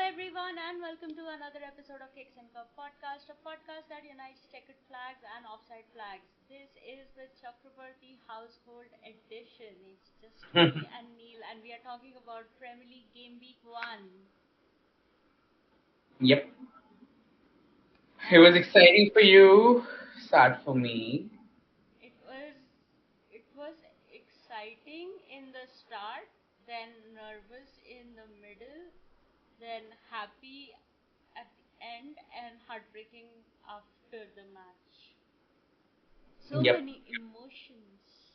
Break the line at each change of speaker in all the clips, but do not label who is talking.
everyone, and welcome to another episode of Kicks and Cup podcast, a podcast that unites checkered flags and offside flags. This is the Chakrabarti Household Edition. It's just me and Neil, and we are talking about Premier League Game Week 1.
Yep. It was exciting for you, sad for me.
It was exciting in the start, then nervous in the middle, then happy at the end, and heartbreaking after the match. So
Yep.
many emotions.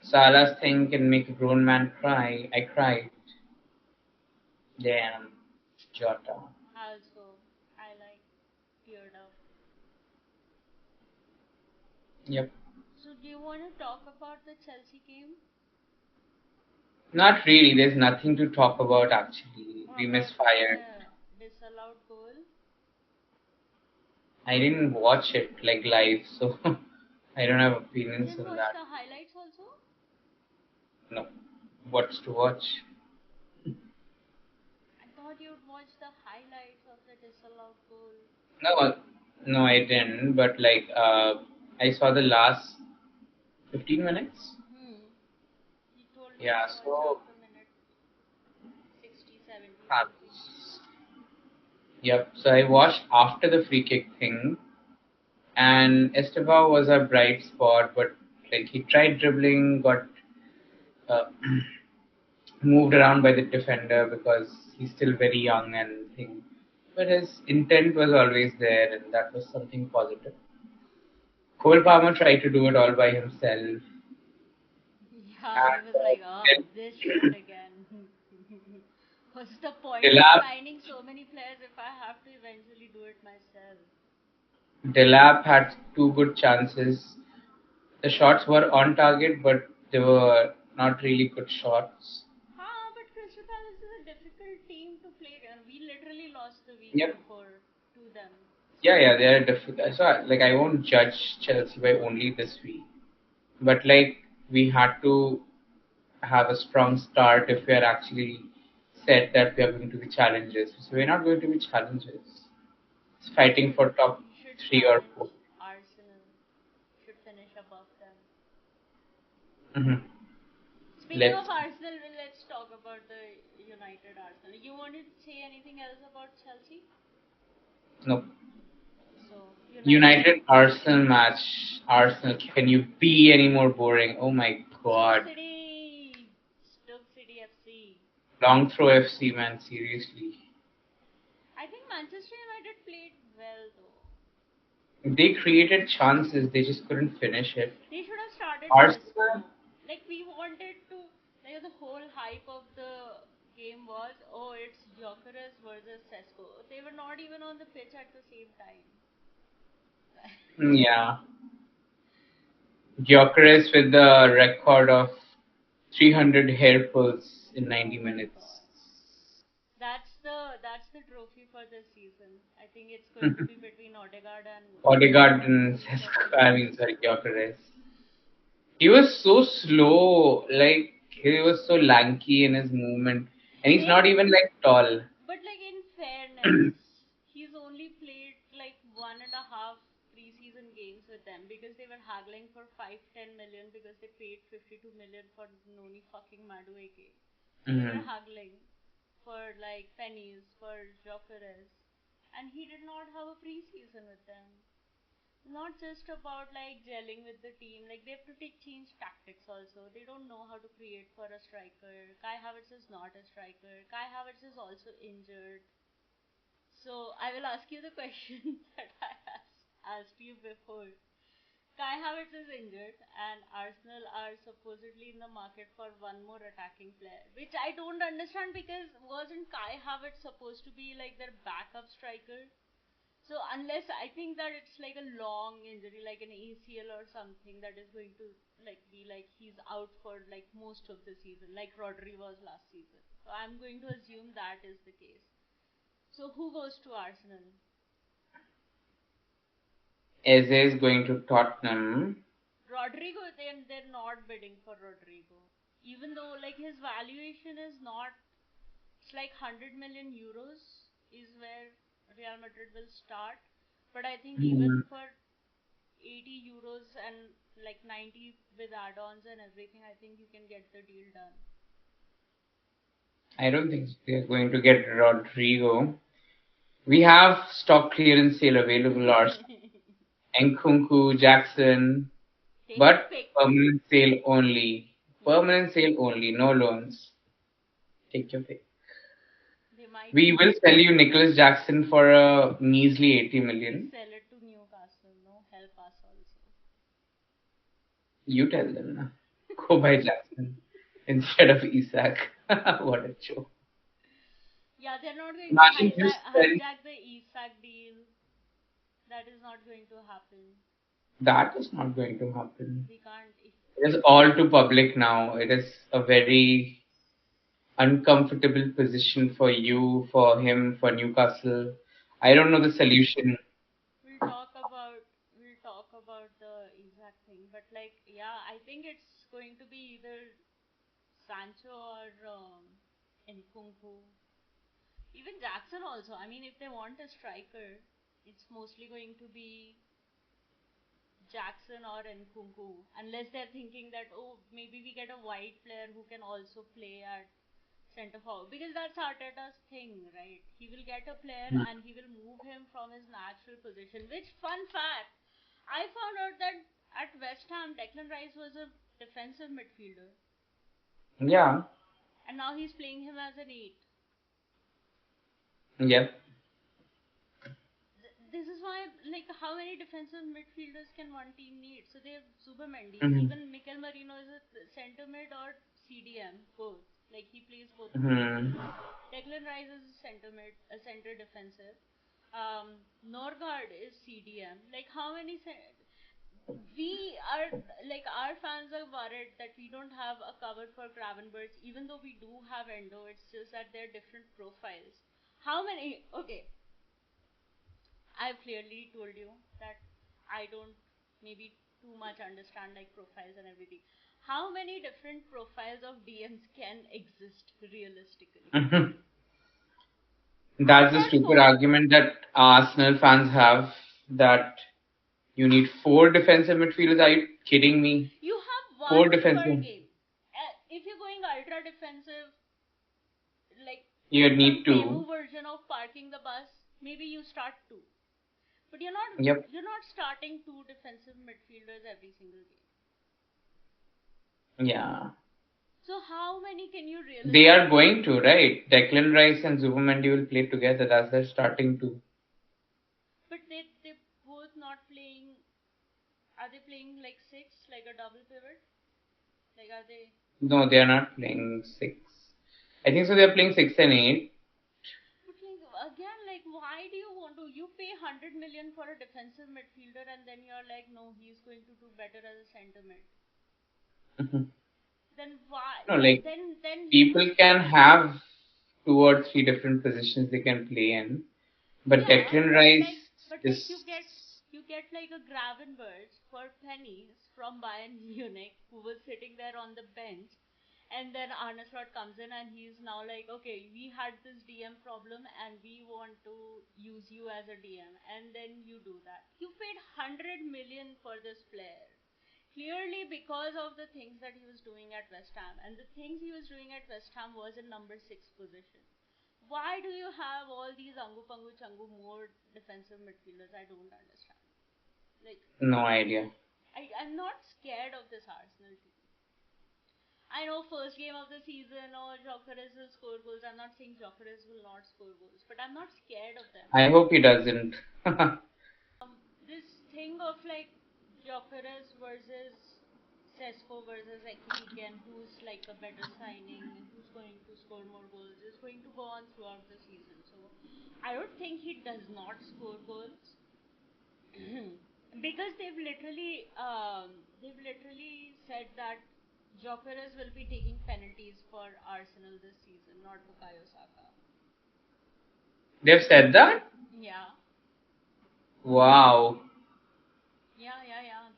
Salah's thing can make a grown man cry. I cried. Damn. Jota.
Also, I teared up.
Yep.
So, do you want to talk about the Chelsea game?
Not really. There's nothing to talk about actually.
Or
We
about
misfired.
the disallowed goal?
I didn't watch it like live, so I don't have
You
opinions
didn't
on
watch
that.
the highlights also?
No. What's to watch?
I thought you'd watch the highlights of the disallowed goal.
No, I didn't. But I saw the last 15 minutes.
You told me
Yeah.
you watched
So.
after minute 60, 70
Ah,
something.
Yep. So I watched after the free kick thing, and Esteva was a bright spot, but he tried dribbling, got uh, moved around by the defender because he's still very young and thing. But his intent was always there, and that was something positive. Cole Palmer tried to do it all by himself.
Yeah, he
And
was like, oh, this shit again. What's the point of
Delap,
signing so many players if I have to eventually do it myself?
Delap had two good chances. The shots were on target, but they were not really good shots.
But Crystal Palace is a difficult team to play against. We literally lost the week
Yep.
before to them.
Yeah, they are difficult. So, I won't judge Chelsea by only this week, but we had to have a strong start if we are actually said that we are going to be challenges. So we're not going to be challenges. It's fighting for top
We should
3 or 4.
challenge Arsenal. Should finish above them.
Mm-hmm.
Speaking
Let's
of Arsenal, let's talk about the United Arsenal. You wanted to say anything else about Chelsea?
no
So,
United Arsenal match. Arsenal, can you be any more boring? Oh my god!
Stoke City FC.
Long throw FC, man. Seriously.
I think Manchester United played well though.
They created chances, they just couldn't finish it.
They should have started
Arsenal.
we wanted to. The whole hype of the game was, oh, it's Gyökeres versus Sesko. They were not even on the pitch at the same time.
Yeah. Gyökeres with the record of 300 hair pulls in 90 minutes.
That's the trophy for this season. I think it's going to be between Odegaard and
Sesko. I mean, sorry, Gyökeres. He was so slow, he was so lanky in his movement, and he's not even tall.
But in fairness, he's only played 1.5 preseason games with them because they were haggling for 5-10 million because they paid 52 million for Noni fucking Madueke. So they were haggling for pennies for Gyökeres, and he did not have a preseason with them. Not just about gelling with the team, they have to change tactics also. They don't know how to create for a striker. Kai Havertz is not a striker. Kai Havertz is also injured. So I will ask you the question that I asked you before. Kai Havertz is injured, and Arsenal are supposedly in the market for one more attacking player, which I don't understand because wasn't Kai Havertz supposed to be their backup striker? So unless I think that it's a long injury, like an ACL or something that is going to be he's out for most of the season, like Rodri was last season. So I'm going to assume that is the case. So who goes to Arsenal?
Eze is going to Tottenham.
Rodrigo, they're not bidding for Rodrigo, even though his valuation is not it's like 100 million euros is where Real Madrid will start. But I think even
Hmm.
for 80 euros and like 90 with add-ons and everything, I think you can get the deal done.
I don't think they're going to get Rodrigo. We have stock clearance sale available, or Nkunku, Jackson,
Take your
but
pick.
permanent sale only.
Hmm.
Permanent sale only, no loans. Take your pick.
They might
We will sell you Nicholas Jackson for a measly 80
please
million.
sell it to Newcastle. No, help us also.
You tell them now. Go buy Jackson instead of Isak. What a joke.
Yeah, they're not going to
Imagine you spend.
hijack the Isak deal. That is not going to happen.
That is not going to happen.
We can't. If
It is all too public now. It is a very uncomfortable position for you, for him, for Newcastle. I don't know the solution.
we'll talk about the exact thing, but like, yeah, I think it's going to be either Sancho or Nkunku. Even Jackson also. I mean, if they want a striker, it's mostly going to be Jackson or Nkunku, unless they're thinking that, oh, maybe we get a white player who can also play at center forward, because that's Arteta's thing, right? He will get a player and he will move him from his natural position. Which, fun fact, I found out that at West Ham, Declan Rice was a defensive midfielder,
Yeah.
and now he's playing him as an eight.
Yep.
This is why, like, how many defensive midfielders can one team need? So they have Zubermendi,
Hmm.
even Mikel Merino is a center mid or CDM, both. Like, he plays both the
Hmm.
positions. Declan Rice is a center mid, a center defensive. Norgard is CDM. Like, how many? We are, like, our fans are worried that we don't have a cover for Gravenberch, even though we do have Endo. It's just that they're different profiles. How many? Okay, I've clearly told you that I don't maybe too much understand like profiles and everything. How many different profiles of DMs can exist realistically? I
That's the
can't
stupid
know.
argument that Arsenal fans have, that you need four defensive midfielders. Are you kidding me?
You have
Four
one per
defensive.
game. If you're going ultra defensive, like
You
some
need two.
demo version of parking the bus, maybe you start two. But you're not
Yep.
you're not starting two defensive midfielders every single game.
Yeah.
So how many can you
They are
realistically?
going to, right? Declan Rice and Zubomendi will play together. That's their starting two.
But they both not playing. Are they playing like six, like a double pivot? Like, are they?
No, they are not playing six. I think so. They are playing six and eight.
But like again, like why do you want to? You pay 100 million for a defensive midfielder, and then you're like, no, he's going to do better as a center mid.
Mhm.
Then why?
No, like
Then
people
use.
can have two or three different positions they can play in, but
Yeah,
Declan
but
Rice
like,
is.
you get like a Gravenberch for pennies from Bayern Munich, who was sitting there on the bench, and then Arne Slot comes in and he's now like, okay, we had this DM problem and we want to use you as a DM, and then you do that. You paid 100 million for this player. Clearly, because of the things that he was doing at West Ham, and the things he was doing at West Ham was in number six position. Why do you have all these Angu Pangu Changu more defensive midfielders? I don't understand. Like,
No idea.
I'm not scared of this Arsenal team. I know first game of the season or Jokeres will score goals. I'm not saying Jokeres will not score goals, but I'm not scared of them.
I hope he doesn't.
This thing of like Jokeres versus Sesko versus Ekitike, who's like a better signing, who's going to score more goals, is going to go on throughout the season. So I don't think he does not score goals. Because they've literally said that Jokeres will be taking penalties for Arsenal this season, not Bukayo Saka.
They've said that?
Yeah,
Wow,
yeah.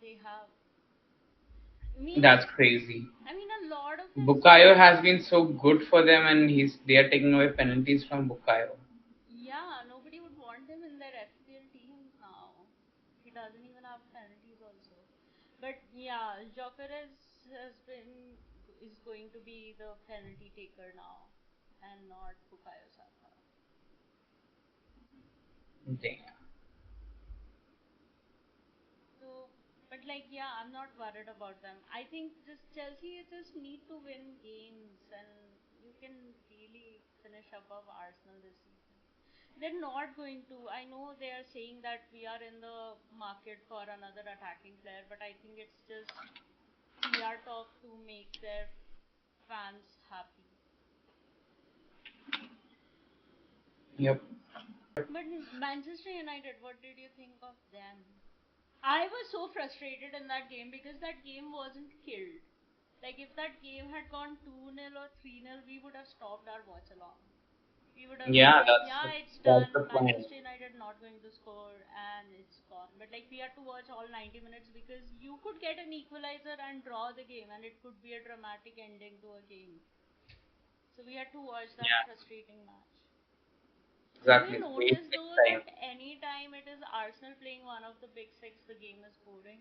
They have. I mean,
that's crazy.
a lot lot of his.
Bukayo has been so good for them, and they are taking away penalties from Bukayo.
Yeah, nobody would want him in their FPL team now. He doesn't even have penalties also. But yeah, Jokeres is going to be the penalty taker now, and not Bukayo Saka.
Damn.
So, but like, yeah, I'm not worried about them. I think just Chelsea just need to win games, and you can really finish above Arsenal this season. They're not going to. I know they are saying that we are in the market for another attacking player, but I think it's just PR talk to make their fans happy.
Yep.
But Manchester United, what did you think of them? I was so frustrated in that game because that game wasn't killed. Like, if that game had gone 2-0 or 3-0, we would have stopped our watch along. We would have been
Yeah,
like, yeah, it's
that's the
done.
point.
Manchester United not going to score and it's gone. But like, we had to watch all 90 minutes because you could get an equalizer and draw the game, and it could be a dramatic ending to a game. So we had to watch that
Yeah,
frustrating match. Have
exactly.
you
It's wasted
noticed though
time.
that any time it is Arsenal playing one of the big six, the game is boring?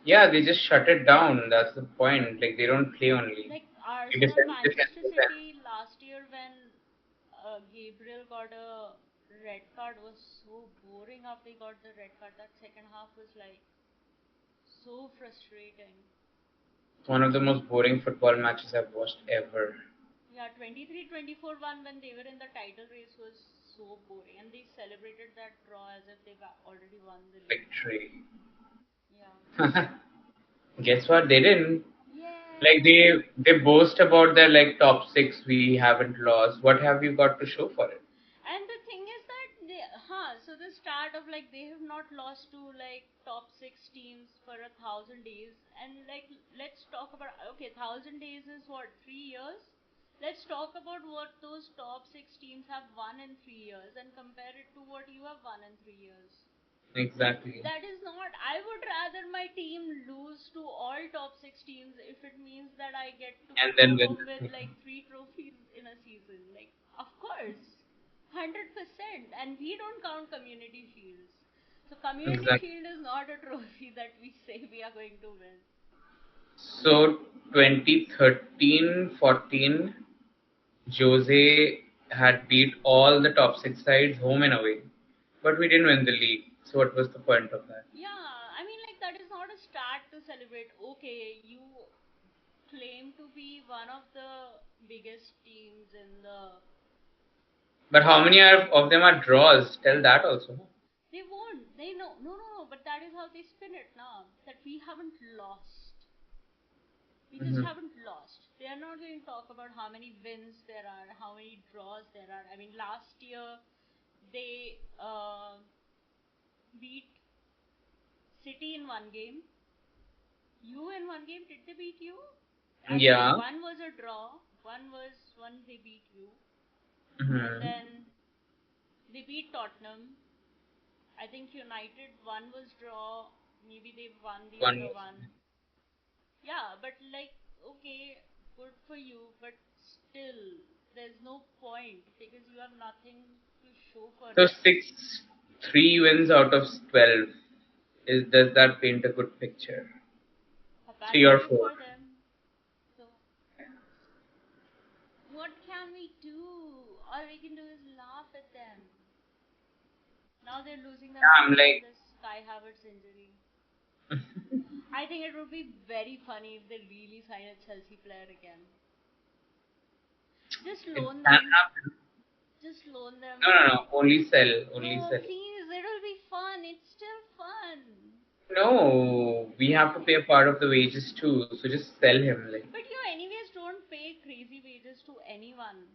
Yeah, they just shut it down. That's the point. Like they don't play only.
Like
They
Arsenal,
defend, defend,
Manchester
defend.
City last year when Gabriel got a red card was so boring after he got the red card. That second half was like so frustrating.
One of the most boring football matches I've watched ever.
Yeah, 23-24 one when they were in the title race was so boring, and they celebrated that draw as if they've already won the league.
Victory.
Yeah.
Guess what? They didn't. Like
Yeah.
they boast about their like top six. We haven't lost. What have you got to show for it?
And the thing is that so the start of like they have not lost to like top six teams for 1,000 days, and like let's talk about, okay, 1,000 days is what, 3 years? Let's talk about what those top six teams have won in 3 years and compare it to what you have won in 3 years.
Exactly.
That is not. I would rather my team lose to all top six teams if it means that I get to
And
go
then win
home
the
with
thing.
like 3 trophies in a season. Like, of course, 100%. And we don't count community shields. So, community
Exactly.
shield is not a trophy that we say we are going to win.
So 2013-14, Jose had beat all the top six sides home and away, but we didn't win the league. So what was the point of that?
Yeah, I mean, like, that is not a start to celebrate. Okay, you claim to be one of the biggest teams in the.
But how many of them are draws? Tell that also.
They won't. They know. No, no, no. But that is how they spin it now. That we haven't lost. We just
Hmm.
haven't lost. They are not going to talk about how many wins there are, how many draws there are. I mean, last year they beat City in one game. You in one game, did they beat you? Actually,
Yeah.
one was a draw. One they beat you, and
Hmm.
then they beat Tottenham. I think United one was draw. Maybe they won the
One
other
was.
one. Yeah, but like, okay, good for you, but still, there's no point because you have nothing to show for
So
it.
six, 3 wins out of 12. Does that paint a good picture? 3 or
Apparently
4.
for them. So, what can we do? All we can do is laugh at them. Now they're losing their
Yeah, I'm
minds on
like,
this Kai Havertz injury. I think it would be very funny if they really sign a Chelsea player again. Just
it
loan
can
them.
happen.
Just loan them.
No, no, no. Only sell. Only
No,
sell.
please, it'll be fun. It's still fun.
No, we have to
Yeah.
pay a part of the wages too. So just sell him. Like,
But you anyways don't pay crazy wages to anyone.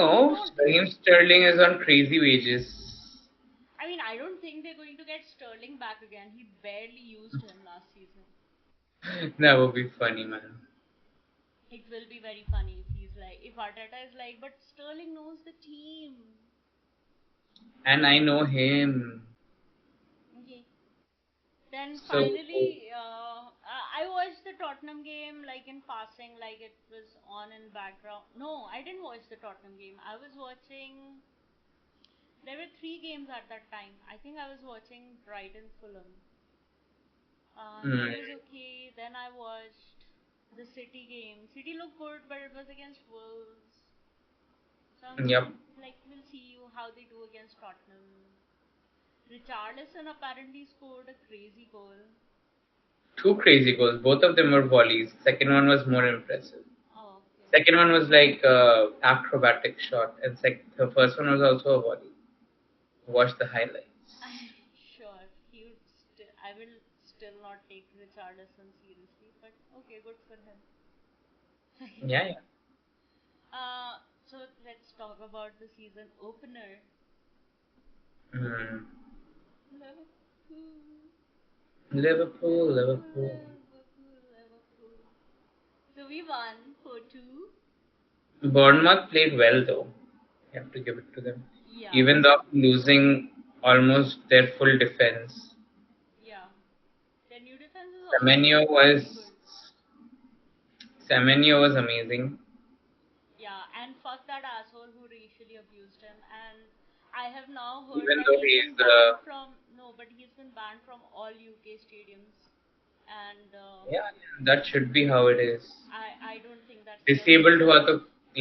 You
no,
don't.
Raheem Sterling is on crazy wages.
I mean, I don't think they're going to get Sterling back again. He barely used him last season.
That would be funny, man.
It will be very funny if he's like, if Arteta is like, but Sterling knows the team.
And I know him.
Okay. Then
So
finally, I watched the Tottenham game like in passing, like it was on in background. No, I didn't watch the Tottenham game. I was watching. There were three games at that time. I think I was watching Brighton Fulham. He
Mm.
was okay. Then I watched the City game. City looked good, but it was against Wolves. So
Yep.
like we'll see how they do against Tottenham. Richarlison apparently scored a crazy goal.
Two crazy goals. Both of them were volleys. Second one was more impressive.
Oh, okay.
Second one was like acrobatic shot, and the first one was also a volley. Watch the highlights.
I'm sure he would still. I will still not take Richarlison seriously, but okay, good for him.
Yeah, yeah.
So let's talk about the season opener.
Mm.
Liverpool,
Liverpool,
Liverpool,
Liverpool.
Liverpool, Liverpool. So we won 4-2.
Bournemouth played well though. You have to give it to them.
Yeah,
Even though losing almost their full defense.
yeah. Their new defense is also
Semenyo was
pretty good.
Semenyo was amazing.
Yeah, and fuck that asshole who racially abused him. And I have now heard
Even
that
though
he's
he
been
is
banned from no, but he's been banned from all UK stadiums. And
yeah, that should be how it is.
I don't think that's just.
Disabled हुआ तो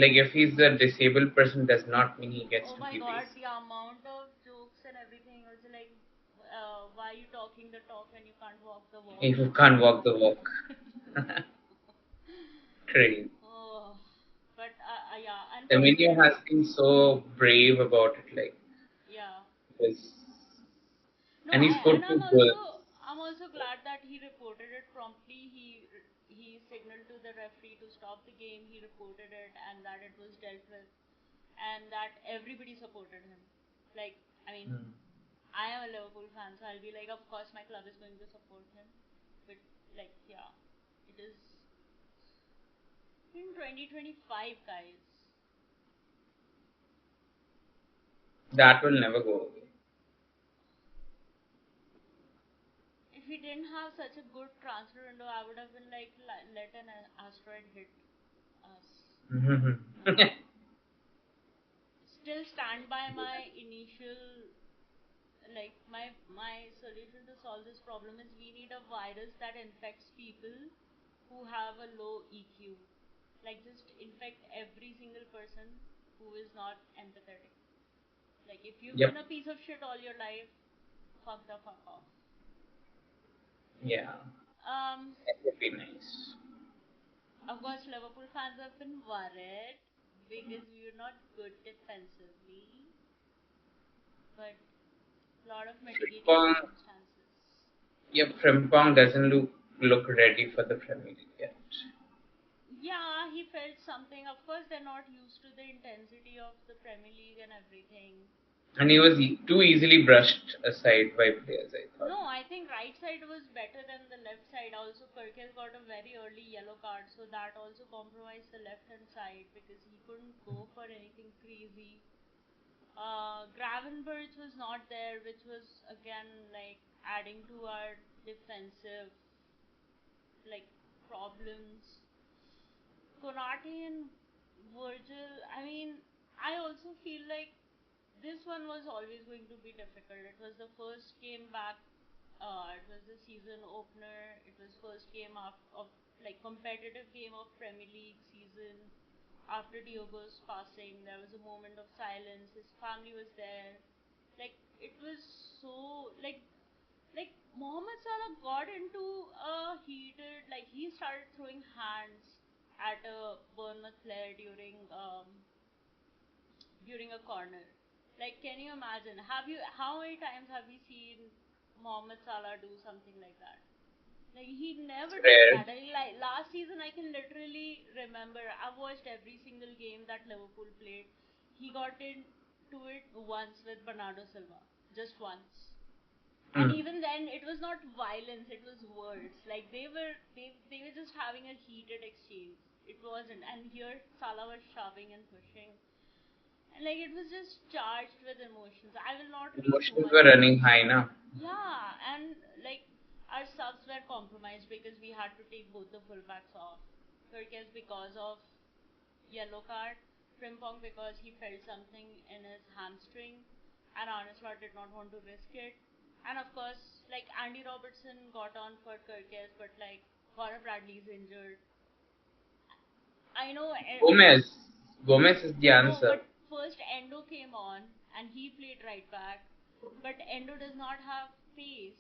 like if he's a disabled person does not mean he gets
Oh
to
my
be
god,
racist.
the amount of jokes and everything was like, why are you talking the talk when you can't walk the walk?
If you can't walk the walk. Crazy.
Oh, but yeah,
Semenyo has
unfortunately,
been so brave about it, like
yeah.
this,
No,
and he
and
scored two goals.
I'm also glad that he reported it promptly. He signaled to the referee to stop the game. He reported it and that it was dealt with, and that everybody supported him. Like, I mean,
Hmm.
I am a Liverpool fan, so I'll be like, of course my club is going to support him. But like, yeah, it is in 2025, guys.
That will never go away.
If we didn't have such a good transfer window, I would have been like, let an asteroid hit us. Still stand by my initial, like my solution to solve this problem is we need a virus that infects people who have a low EQ. Like just infect every single person who is not empathetic. Like if you've
Yep.
been a piece of shit all your life, fuck the fuck off.
Yeah,
Um,
that would be nice.
of course, Liverpool fans have been worried because we were not good defensively, but a lot of mitigating
Frimpong,
circumstances.
yep, Frimpong doesn't look ready for the Premier League yet.
Yeah, he felt something. Of course, they're not used to the intensity of the Premier League and everything.
And he was too easily brushed aside by players, I thought.
No, I think right side was better than the left side. Also, Perkins got a very early yellow card, so that also compromised the left hand side because he couldn't go for anything crazy. Gravenberch was not there, which was again like adding to our defensive like problems. Konate and Virgil, I mean, I also feel like this one was always going to be difficult. It was the first game back. It was the season opener. It was first game of like competitive game of Premier League season. After Diogo's passing, there was a moment of silence. His family was there. Like it was so like Mohamed Salah got into a heated like he started throwing hands at a Bournemouth player during a corner. Like, can you imagine? Have you how many times have we seen Mohamed Salah do something like that? Like he
It's
never does
rare.
that. I mean, like last season, I can literally remember. I've watched every single game that Liverpool played. He got into it once with Bernardo Silva, just once. And
Hmm.
even then, it was not violence; it was words. Like they were just having a heated exchange. It wasn't. And here, Salah was shoving and pushing, and like it was just charged with emotions. I will not read too
Emotions
much
were
into
running
it.
high now.
Yeah, and like our subs were compromised because we had to take both the fullbacks off. Kirkes because of yellow card, Frimpong because he felt something in his hamstring, and Arneslot did not want to risk it. And of course, like Andy Robertson got on for Kirkes, but like Connor Bradley's injured. I know
Gomez. Gomez is the
no,
answer.
but first Endo came on and he played right back. But Endo does not have pace.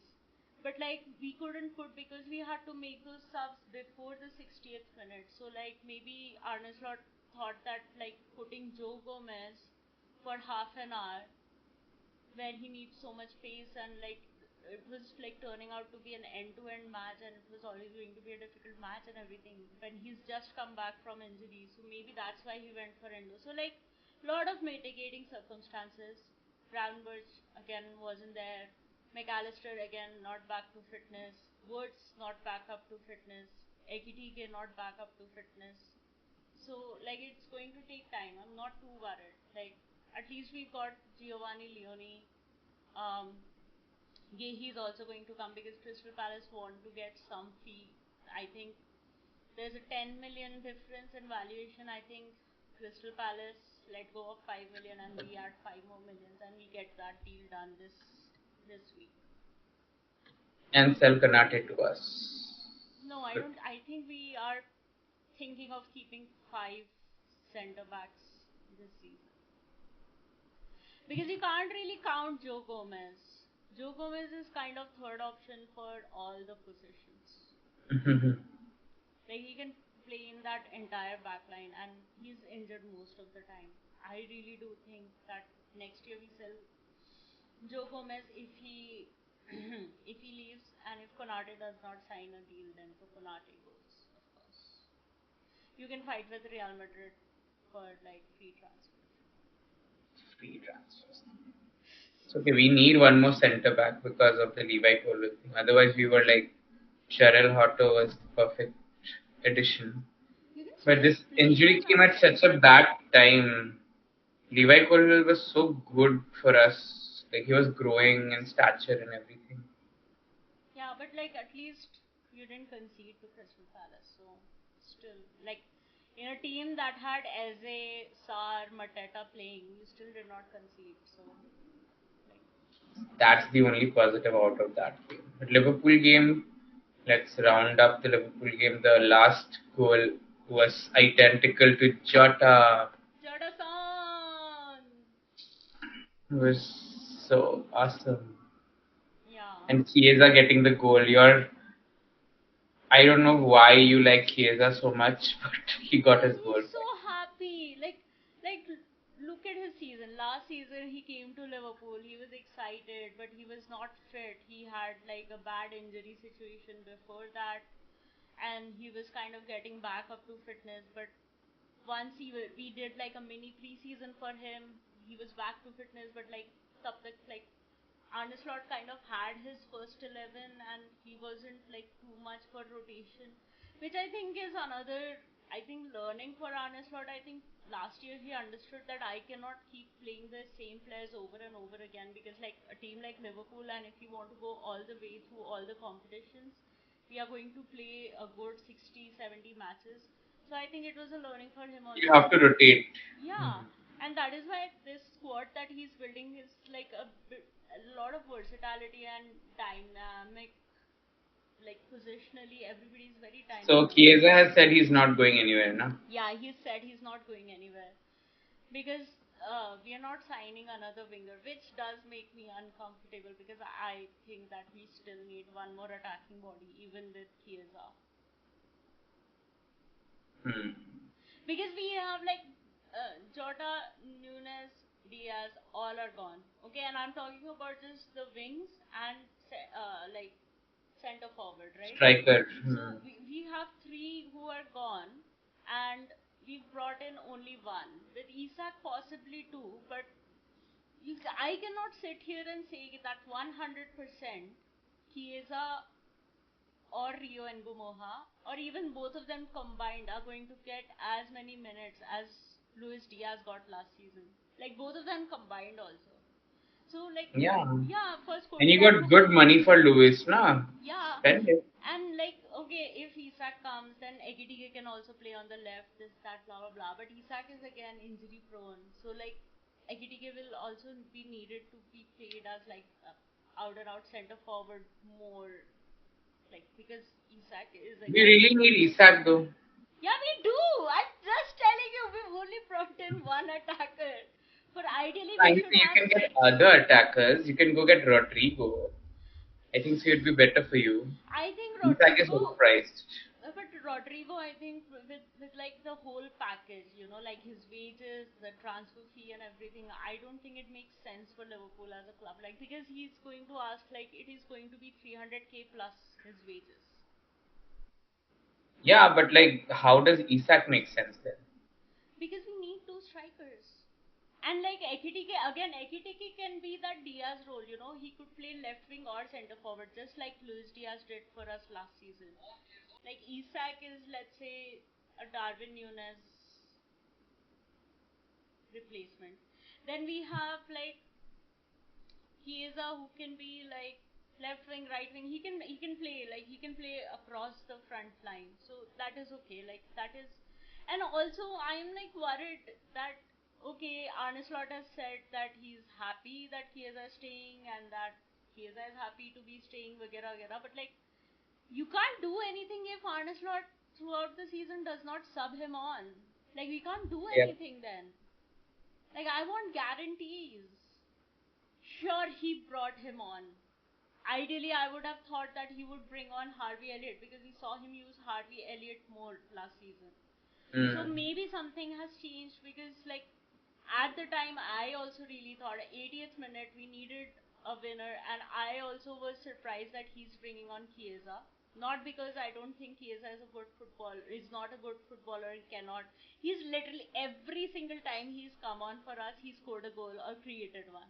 But like we couldn't put because we had to make those subs before the 60th minute. So like maybe Arne Slot thought that like putting Joe Gomez for half an hour when he needs so much pace and like it was like turning out to be an end-to-end match and it was always going to be a difficult match and everything when he's just come back from injury, so maybe that's why he went for Endo. So like lot of mitigating circumstances. Gravenberch again wasn't there, McAllister again not back to fitness, Woods not back up to fitness, Ekitike not back up to fitness. So like it's going to take time. I'm not too worried. Like at least we've got Giovanni Leone. Um, He's also going to come because Crystal Palace want to get some fee. I think there's a 10 million difference in valuation. I think Crystal Palace let go of 5 million and we add 5 more millions and we get that deal done this week.
And sell Kanate to us.
No, I don't. I think we are thinking of keeping 5 centre backs this season because you can't really count Joe Gomez. Joe Gomez is kind of third option for all the positions. Like he can play in that entire backline, and he's injured most of the time. I really do think that next year we sell Joe Gomez if he if he leaves, and if Konate does not sign a deal, then so Konate goes. Of course, you can fight with Real Madrid for like free transfer.
Free transfers. It's okay. We need one more centre back because of the Levi Colwill thing. Otherwise, we were like Sharel Hotto was the perfect addition. But this injury came at such a bad time. Levi Colwill was so good for us. Like he was growing in stature and everything.
Yeah, but like at least you didn't concede to Crystal Palace, so still like in a team that had Eze, Sar, Mateta playing, you still did not concede. So like
That's the only positive out of that game. But Liverpool game, let's round up the Liverpool game. The last goal was identical to Jota.
Jota-san!
It was so awesome.
Yeah.
And Chiesa getting the goal. I don't know why you like Chiesa so much, but he got
Because
his goal.
he's so happy. Like look at his season. Last season he came to Liverpool. He was excited, but he was not fit. He had like a bad injury situation before that, and he was kind of getting back up to fitness. But once we did like a mini preseason for him, he was back to fitness. But like subject like Arne Slot kind of had his first 11 and he wasn't like too much for rotation, which I think is another, I think, learning for Arne Slot. I think last year he understood that I cannot keep playing the same players over and over again because like a team like Liverpool, and if you want to go all the way through all the competitions, we are going to play a good 60, 70 matches. So I think it was a learning for him
You
also.
have to rotate.
Yeah, and that is why this squad that he's building is like a lot of versatility and dynamic. Like positionally, everybody is very
So
dynamic.
Chiesa has said he's not going anywhere, no?
Yeah, he said he's not going anywhere because we are not signing another winger, which does make me uncomfortable because I think that we still need one more attacking body, even with Chiesa. Because we have like Jota, Nunes, Diaz, all are gone. Okay, and I'm talking about just the wings and like center forward, right?
Striker.
So we have three who are gone, and we've brought in only one with Isak possibly two, but I cannot sit here and say that 100% Chiesa or Rio and Gumoha, or even both of them combined, are going to get as many minutes as Luis Diaz got last season. Like both of them combined also. So like,
Yeah.
yeah, for
And you
Scotland,
got good money for Lewis, na?
yeah.
Spend it.
And like, okay, if Isak comes, then Ekitike can also play on the left, this, that, blah, blah, blah. But Isak is again injury prone. So like, Ekitike will also be needed to be played as like out and out center forward more. Like, because Isak is
We
again.
really need Isak though.
Yeah, we do. I'm just telling you, we've only brought in one attacker. But ideally,
I
we
think
should
you
have
can get
six.
other attackers. You can go get Rodrigo. I think so it'd be better for you.
I think
Isak is
Rodrigo,
overpriced.
but Rodrigo, I think with like the whole package, like his wages, the transfer fee, and everything. I don't think it makes sense for Liverpool as a club, like because he's going to ask like it is going to be 300k plus his wages.
Yeah, but like, how does Isak make sense then?
Because we need two strikers. And like Ekitike, again, Ekitike can be that Diaz role. He could play left wing or center forward, just like Luis Diaz did for us last season. Like Isak is, let's say, a Darwin Nunes replacement. Then we have like Chiesa who can be like left wing, right wing. He can play across the front line. So that is okay. Like that is, and also I am like worried that okay, Arne Slot has said that he's happy that Chiesa is staying and that Chiesa is happy to be staying, vagera vagera. But like you can't do anything if Arne Slot throughout the season does not sub him on. Like we can't do
Yeah.
anything then. Like I want guarantees. Sure, he brought him on. Ideally, I would have thought that he would bring on Harvey Elliott because we saw him use Harvey Elliott more last season. So
Mm.
maybe something has changed because, like, at the time, I also really thought 80th minute we needed a winner, and I also was surprised that he's bringing on Chiesa. Not because I don't think Chiesa is a good footballer, is not a good footballer, he cannot. He's literally every single time he's come on for us, he scored a goal or created one.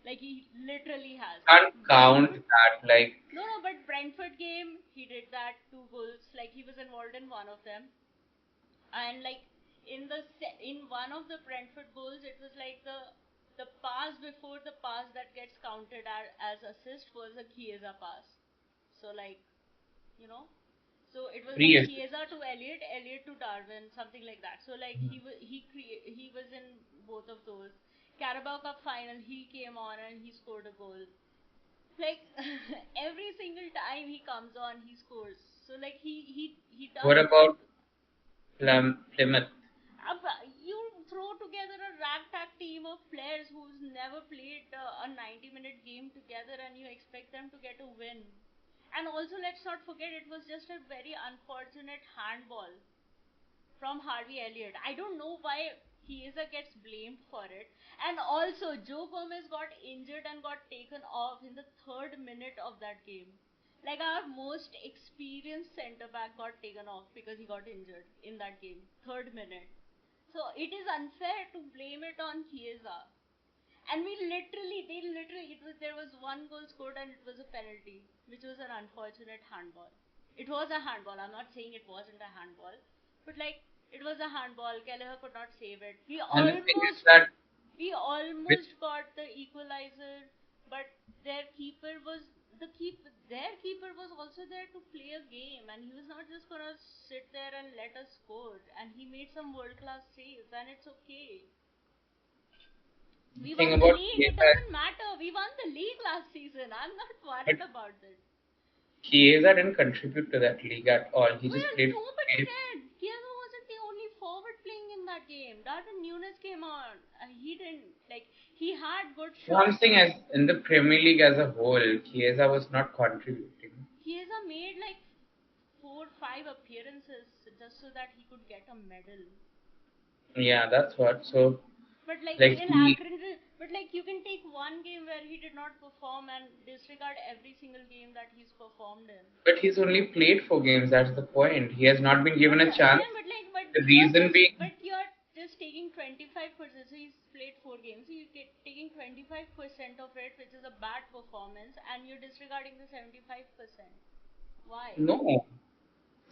Like he literally has.
Can't count
Brentford.
that. Like,
No, but Brentford game he did that, two goals. Like he was involved in one of them, and like in one of the Brentford goals, it was like the pass before the pass that gets counted as assist was a Chiesa pass. So like you know, so it was
free
like
assist.
Chiesa to Elliot, Elliot to Darwin, something like that. So like he was in both of those. Carabao Cup final, he came on and he scored a goal. Like every single time he comes on, he scores. So like he does.
What about Plymouth?
You throw together a ragtag team of players who's never played a 90-minute game together, and you expect them to get a win. And also, let's not forget, it was just a very unfortunate handball from Harvey Elliott. I don't know why Chiesa gets blamed for it. And also, Joe Gomez got injured and got taken off in the third minute of that game. Like our most experienced centre back got taken off because he got injured in that game. Third minute. So it is unfair to blame it on Chiesa. And there was one goal scored and it was a penalty, which was an unfortunate handball. It was a handball. I'm not saying it wasn't a handball, but like it was a handball. Kelleher could not save it. We
And the thing is
almost
that
we
with
almost got the equalizer, but their keeper was their keeper was also there to play a game, and he was not just gonna sit there and let us score. And he made some world class saves, and it's okay. We
thing
won the
about
league. It
Chiesa,
doesn't matter. We won the league last season. I'm not
but
worried about this.
Chiesa didn't contribute to that league at all. He just
Well,
played for
nobody
games.
did. Chiesa wasn't the only forward playing in that game. Darwin Nunes came on. He didn't like. He had good
One
shots.
thing as in the Premier League as a whole, Chiesa was not contributing.
Chiesa made like 4, 5 appearances just so that he could get a medal.
Yeah, that's what. So
But like
like
in
he,
Akron, but like you can take one game where he did not perform and disregard every single game that he's performed in.
but he's only played 4 games. That's the point. He has not been given
But
a chance.
again, but
The reason being,
you're just taking 25%. So he's played 4 games. So you're taking 25% of it, which is a bad performance, and you're disregarding the 75%. Why?
no,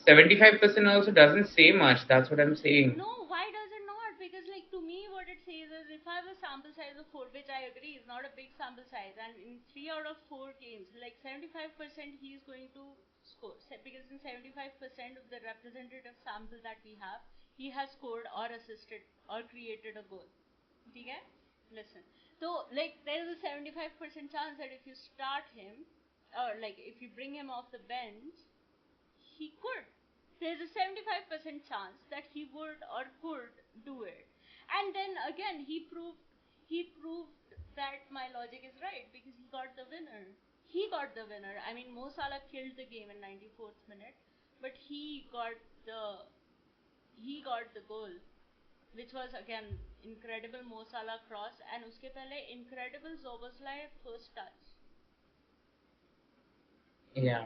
75% also doesn't say much. That's what I'm saying.
No, why does it not? Because like to me, what it says is if I have a sample size of 4, which I agree is not a big sample size, and in 3 out of 4 games, like 75% he is going to score. Because in 75% of the representative sample that we have, he has scored or assisted or created a goal. Okay? Listen. So, like, there is a 75% chance that if you start him, or like if you bring him off the bench, he could. There's a 75% chance that he would or could do it. And then again, he proved that my logic is right because he got the winner. He got the winner. I mean, Mo Salah killed the game in 94th minute, but he got the goal, which was again incredible Mo Salah cross, and uske pehle incredible Zoboslai first touch.
Yeah.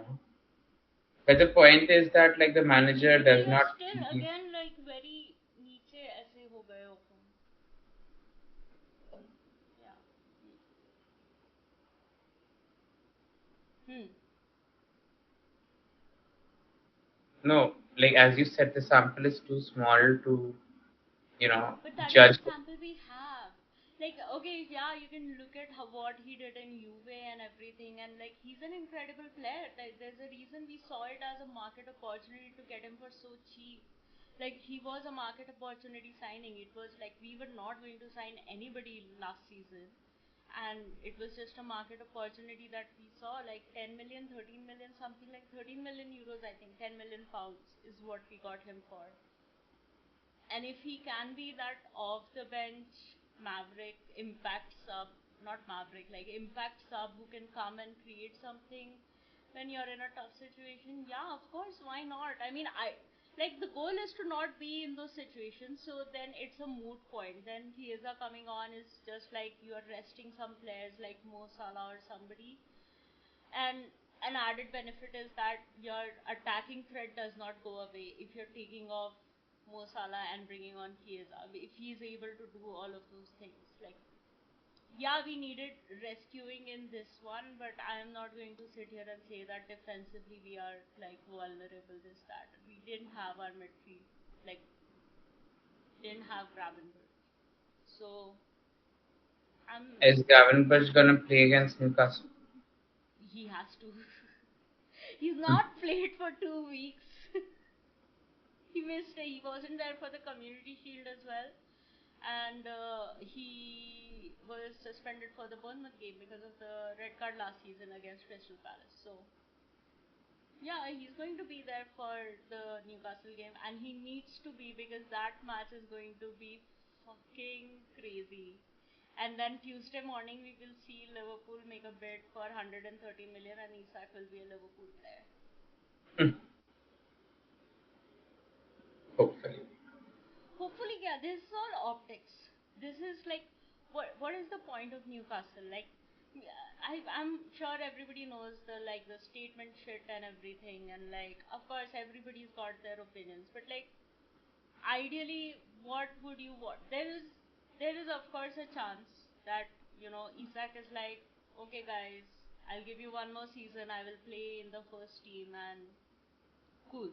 But the point is that like the manager
Maybe
does
you're
not.
still again like very नीचे ऐसे हो गए हो तुम. Yeah. Hmm.
No, like as you said, the sample is too small to,
But that is
judge.
the sample we have. Like, okay, yeah, you can look at what he did in Juve and everything, and like he's an incredible player. Like, there's a reason we saw it as a market opportunity to get him for so cheap. Like, he was a market opportunity signing. It was like we were not going to sign anybody last season, and it was just a market opportunity that we saw. Like 10 million, 13 million, something like 13 million euros, I think. 10 million pounds is what we got him for. And if he can be that off the bench maverick impact sub, not maverick, like impact sub who can come and create something when you're in a tough situation, yeah, of course, why not? I mean, the goal is to not be in those situations, so then it's a moot point. Then Chiesa coming on is just like you're resting some players like Mo Salah or somebody, and an added benefit is that your attacking threat does not go away if you're taking off Mo Salah and bringing on Chiesa. If he's able to do all of those things, like, yeah, we needed rescuing in this one, but I am not going to sit here and say that defensively we are like vulnerable. This that we didn't have our midfield, like didn't have Gravenberch, so I'm
Is Gravenberch gonna play against Newcastle?
he has to. He's not played for 2 weeks. He missed. He wasn't there for the Community Shield as well, and he was suspended for the Bournemouth game because of the red card last season against Crystal Palace. So yeah, he's going to be there for the Newcastle game, and he needs to be because that match is going to be fucking crazy. And then Tuesday morning we will see Liverpool make a bid for 130 million, and Isak will be a Liverpool player.
Hopefully.
Hopefully, yeah, this is all optics. This is like, what is the point of Newcastle? Like, yeah, I'm sure everybody knows the statement shit and everything, and like, of course, everybody's got their opinions, but like, ideally, what would you want? There is of course a chance that Isak is like, okay, guys, I'll give you one more season. I will play in the first team, and cool.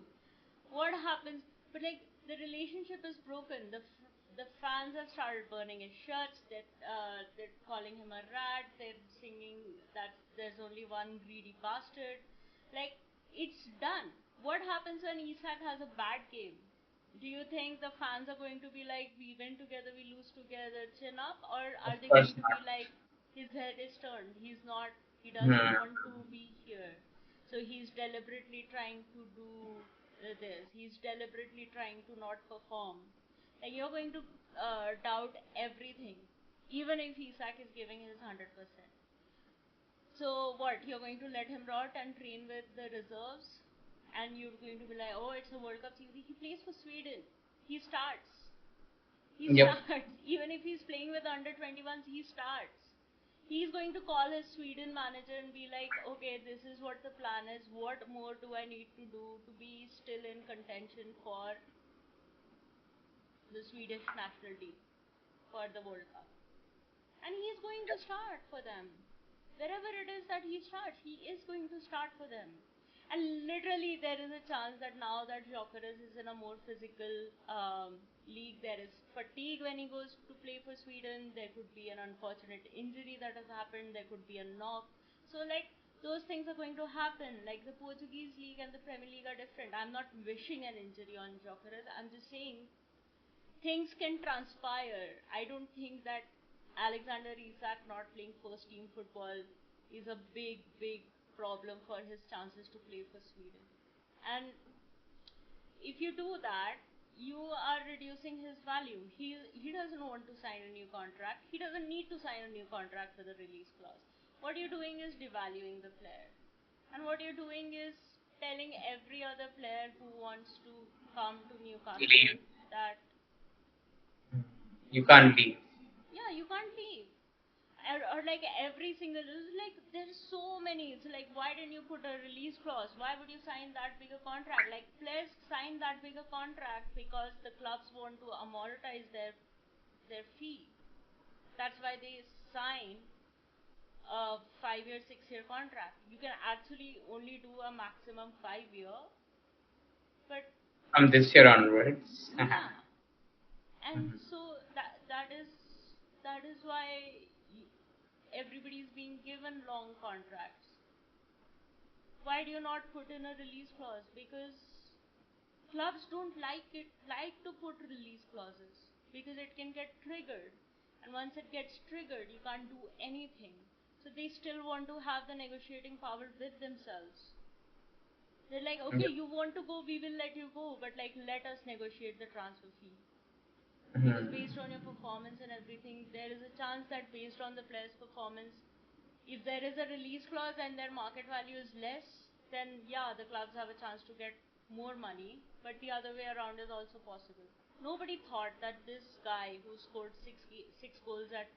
What happens? But like the relationship is broken. The fans have started burning his shirts. They're calling him a rat. They're singing that there's only one greedy bastard. Like, it's done. What happens when Isak has a bad game? Do you think the fans are going to be like, we win together, we lose together, chin up? Or
Of
are they
course
going to be
not.
like, his head is turned, he doesn't
Hmm.
want to be here. So he's deliberately trying to do this. He's deliberately trying to not perform. Like, you're going to doubt everything, even if Isak is giving his 100%. So what? You're going to let him rot and train with the reserves, and you're going to be like, oh, it's a World Cup season. He plays for Sweden. He starts. He
Yep.
starts. Even if he's playing with under 21s, he starts. He's going to call his Sweden manager and be like, okay, this is what the plan is. What more do I need to do to be still in contention for the Swedish national team for the World Cup? And he's going to start for them. Wherever it is that he starts, he is going to start for them. And literally, there is a chance that now that Jokeres is in a more physical league, there there's fatigue when he goes to play for Sweden. There could be an unfortunate injury that has happened. There could be a knock. So like those things are going to happen. Like the Portuguese league and the Premier League are different. I'm not wishing an injury on Chequered. I'm just saying things can transpire. I don't think that Alexander Isak not playing first team football is a big problem for his chances to play for Sweden. And if you do that, you are reducing his value. He doesn't want to sign a new contract. He doesn't need to sign a new contract with a release clause. What you're doing is devaluing the player. And what you're doing is telling every other player who wants to come to Newcastle
Leave.
that
You can't leave.
yeah, you can't leave. Or like every single, like there's so many. It's like, why didn't you put a release clause? Why would you sign that bigger contract? Like players sign that bigger contract because the clubs want to amortize their fee. That's why they sign a 5 year, 6 year contract. You can actually only do a maximum 5 year, but
From this year onwards.
yeah. And so that is why everybody's being given long contracts. Why do you not put in a release clause? Because clubs don't like to put release clauses because it can get triggered, and once it gets triggered you can't do anything. So they still want to have the negotiating power with themselves. They're like, okay,
Yep.
you want to go, we will let you go, but like let us negotiate the transfer fee. Because
Mhm.
based on your performance and everything, there is a chance that based on the player's performance, if there is a release clause and their market value is less, then yeah, the clubs have a chance to get more money, but the other way around is also possible. Nobody thought that this guy who scored six goals at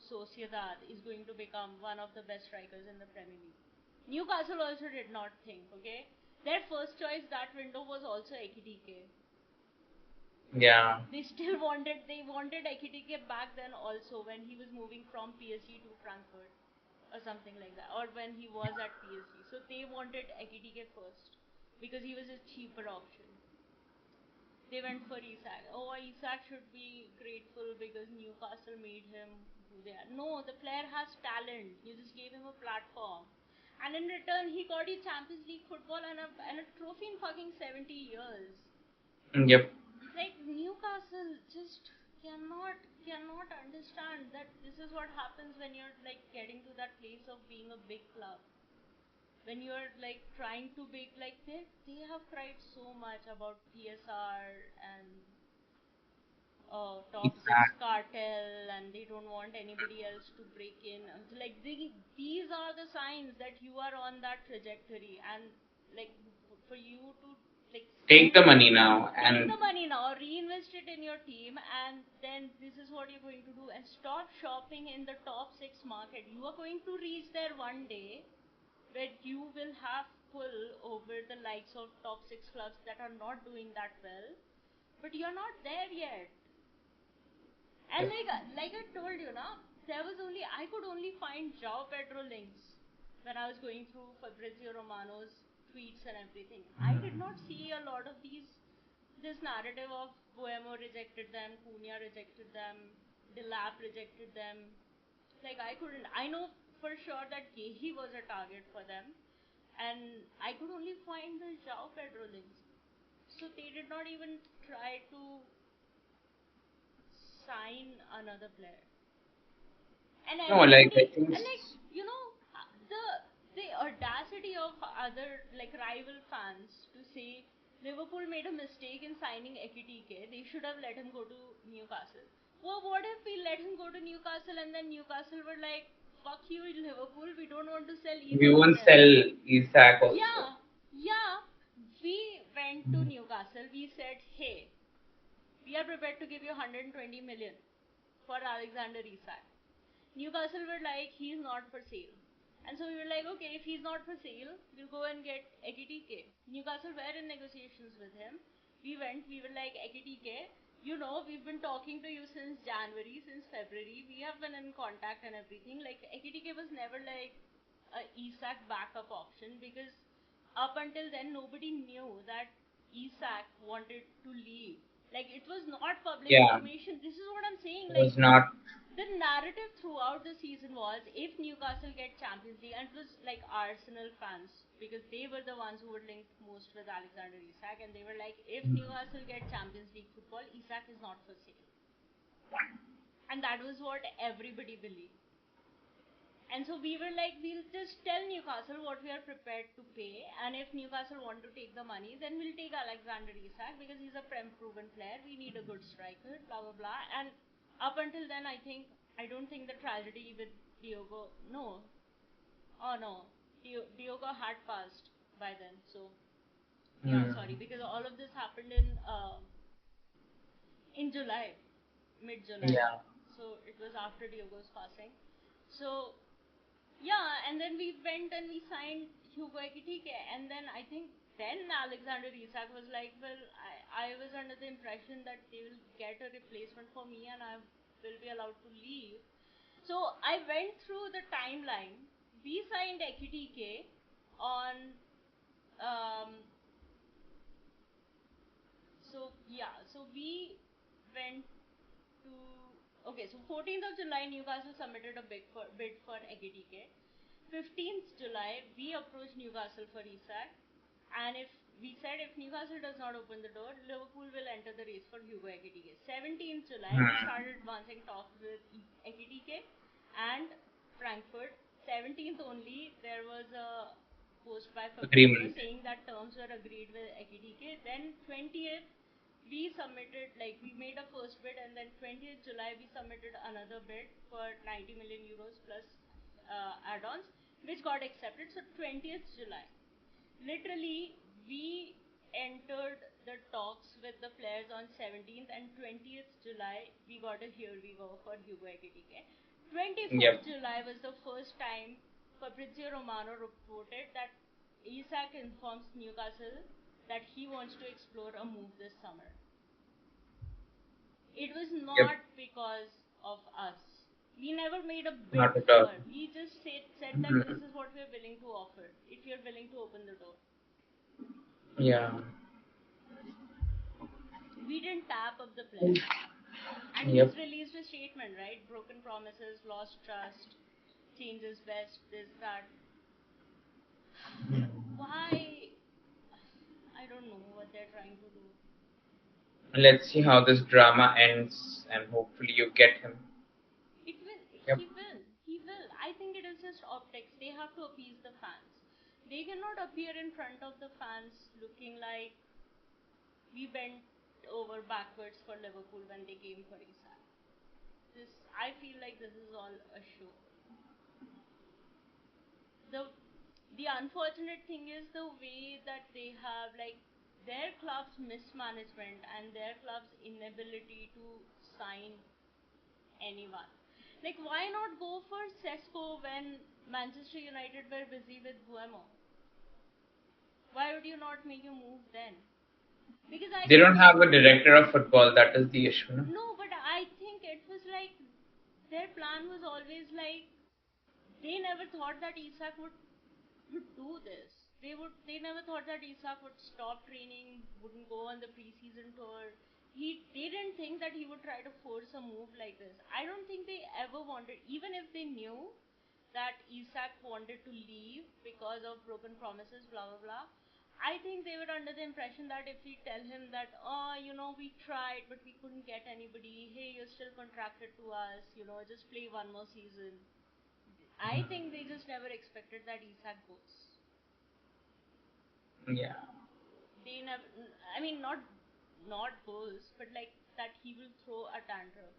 Sociedad is going to become one of the best strikers in the Premier League. Newcastle also did not think, okay? Their first choice that window was also Ekitike.
Yeah.
They wanted Ekitike back then also when he was moving from PSG to Frankfurt or something like that, or when he was at PSG. So they wanted Ekitike first because he was a cheaper option. They went for Isak. Oh, Isak should be grateful because Newcastle made him who they are. No, the player has talent. You just gave him a platform. And in return, he got you Champions League football and a trophy in fucking 70 years.
Yep.
Like, Newcastle just cannot understand that this is what happens when you're like getting to that place of being a big club. When you're like trying to be like they have cried so much about PSR and top six
Exactly.
cartel, and they don't want anybody else to break in. Like these are the signs that you are on that trajectory, and like for you to like
Take the
spend
money now
take
and
the money now, reinvest it in your team, and then this is what you're going to do. And stop shopping in the top six market. You are going to reach there one day where you will have pull over the likes of top six clubs that are not doing that well, but you're not there yet. And
yep.
like I told you, na, I could only find João Pedro links when I was going through Fabrizio Romano's tweets and everything. I did not see a lot of this narrative of Buemo rejected them, Cunha rejected them, Delap rejected them. Like I couldn't. I know for sure that Gehi was a target for them, and I could only find the João Pedro links. So they did not even try to sign another player. And
No, like I
everybody,
think
and like the the audacity of other like rival fans to say Liverpool made a mistake in signing Ekitike. They should have let him go to Newcastle. Well, what if we let him go to Newcastle and then Newcastle were like, "Fuck you, Liverpool. We don't want to sell
we
either of
won't
them."
sell Isak also.
Yeah, yeah. We went to Newcastle. We said, "Hey, we are prepared to give you 120 million for Alexander Isak." Newcastle were like, he's not for sale. And so we were like, okay, if he's not for sale, we'll go and get Ekitike. Newcastle were in negotiations with him. We were like, Ekitike, we've been talking to you since January, since February. We have been in contact and everything. Like, Ekitike was never like a Isak backup option because up until then, nobody knew that Isak wanted to leave. Like, it was not public
Yeah,
information. This is what I'm saying.
it
Like,
was not.
the narrative throughout the season was if Newcastle get Champions League, and it was like Arsenal fans, because they were the ones who were linked most with Alexander Isak, and they were like, if Newcastle get Champions League football, Isak is not for sale. And that was what everybody believed. And so we were like, we'll just tell Newcastle what we are prepared to pay, and if Newcastle want to take the money, then we'll take Alexander Isak because he's a proven player. We need a good striker, blah blah blah. And up until then, I don't think the tragedy with Diogo. No, oh no, Diogo had passed by then. So yeah,
Mm,
sorry, because all of this happened in July, mid July.
yeah,
So it was after Diogo's passing. So yeah, and then we went and we signed Hugo Ekitike, and then I think then Alexander Isak was like, well, I was under the impression that they will get a replacement for me and I will be allowed to leave. So I went through the timeline. We signed Ekitike on, um, so yeah, so we went to, okay, so 14th of July, Newcastle submitted a bid for Ekitike. 15th July, we approached Newcastle for Isak, and if we said if Newcastle does not open the door, Liverpool will enter the race for Hugo Ekitike. 17th July, we
mm,
started advancing talks with Ekitike and Frankfurt. 17th only, there was a post by Fabrizio
agreement.
saying that terms were agreed with Ekitike. Then 20th, we submitted, like, we made a first bid, and then 20th July we submitted another bid for 90 million euros plus add-ons, which got accepted. So 20th July, literally, we entered the talks with the players on 17th, and 20th July we got a here we go for Hugo Ekitike. 24th
Yep,
July was the first time Fabrizio Romano reported that Isak informs Newcastle that he wants to explore a move this summer. It was
yep,
not because of us. We never made a bid
not at all.
for. We just said that this
Mhm.
is what we're willing to offer if you're willing to open the door.
Yeah,
We didn't tap up the player. And
yep.
he's released a statement, right? Broken promises, lost trust, changes best, this, that. Why? I don't know what they're trying to do.
Let's see how this drama ends, and hopefully you get him.
It will.
Yep.
He will. He will. I think it is just optics. They have to appease the fans. They cannot appear in front of the fans looking like we bent over backwards for Liverpool when they came for Isak. This, I feel like this is all a show. The the unfortunate thing is the way that they have, like, their club's mismanagement and their club's inability to sign anyone. Like, why not go for Sesko when Manchester United were busy with Buemo? Why would you not make a move then? Because I
They
think,
don't have a director of football. That is the issue. No?
no, but I think it was like their plan was always like they never thought that Isak would do this. They never thought that Isak would stop training, wouldn't go on the preseason tour. They didn't think that he would try to force a move like this. I don't think they ever wanted, even if they knew that Isak wanted to leave because of broken promises, blah blah blah. I think they were under the impression that if we tell him that, oh, we tried but we couldn't get anybody, hey, you're still contracted to us, just play one more season. I think they just never expected that Isak goes.
Yeah.
They never, I mean, not goals, but like that he will throw a tantrum.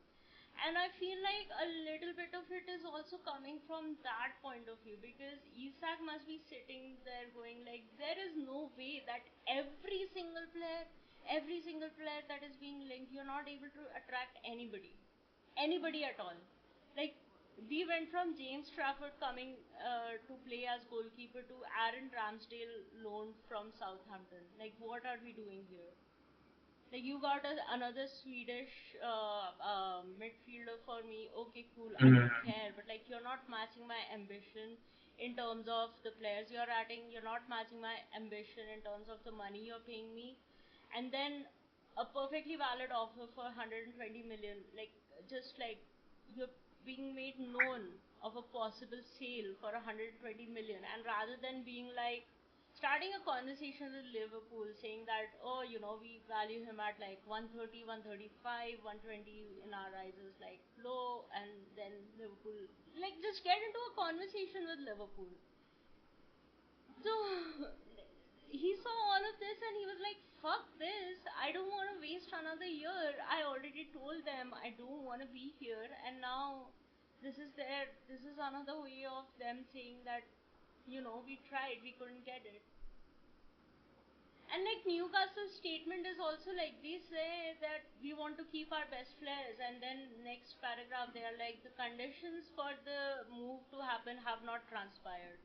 And I feel like a little bit of it is also coming from that point of view, because Isak must be sitting there going like, there is no way that every single player that is being linked, you're not able to attract anybody at all. Like, we went from James Trafford coming to play as goalkeeper to Aaron Ramsdale loaned from Southampton. Like, what are we doing here? Like, you got another Swedish midfielder for me. Okay, cool. I
Mhm.
don't care. But like, you're not matching my ambition in terms of the players you're adding. You're not matching my ambition in terms of the money you're paying me. And then a perfectly valid offer for 120 million, like just like you're being made known of a possible sale for 120 million, and rather than being like starting a conversation with Liverpool saying that, oh, we value him at like 130, 135, 120 in our eyes is like low, and then Liverpool, like, just get into a conversation with Liverpool. So he saw all of this and he was like, fuck this, I don't want to waste another year. I already told them I don't want to be here, and now this is another way of them saying that, we tried, we couldn't get it. And like Newcastle's statement is also like, they say that we want to keep our best players, and then next paragraph they are like, the conditions for the move to happen have not transpired.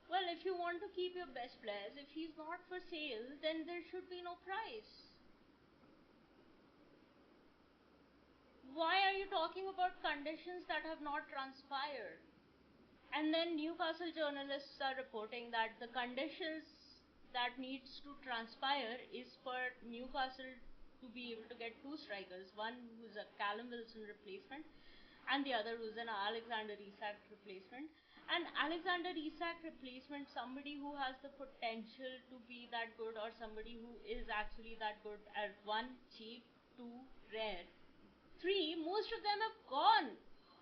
Well, if you want to keep your best players, if he's not for sale, then there should be no price. Why are you talking about conditions that have not transpired? And then Newcastle journalists are reporting that the conditions that needs to transpire is for Newcastle to be able to get two strikers, one who's a Callum Wilson replacement and the other who's an Alexander Isak replacement. And Alexander Isak replacement, somebody who has the potential to be that good, or somebody who is actually that good at one, cheap, two, rare, three, most of them have gone,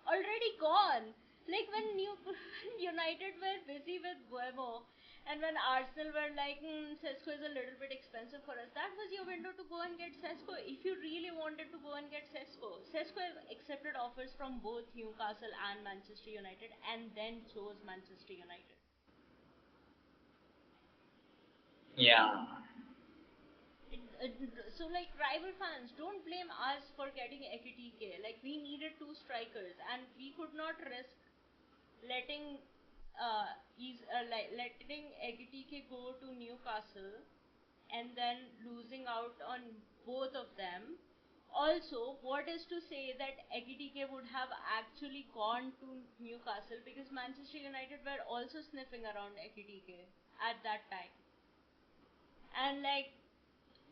already gone. Like when United were busy with Buemo, and when Arsenal were like, Sesko is a little bit expensive for us, that was your window to go and get Sesko. If you really wanted to go and get Sesko, Sesko accepted offers from both Newcastle and Manchester United, and then chose Manchester United.
Yeah.
So like, rival fans, don't blame us for getting Ekitike. Like, we needed two strikers and we could not risk letting letting Ekitike go to Newcastle and then losing out on both of them. Also, what is to say that Ekitike would have actually gone to Newcastle, because Manchester United were also sniffing around Ekitike at that time. And like,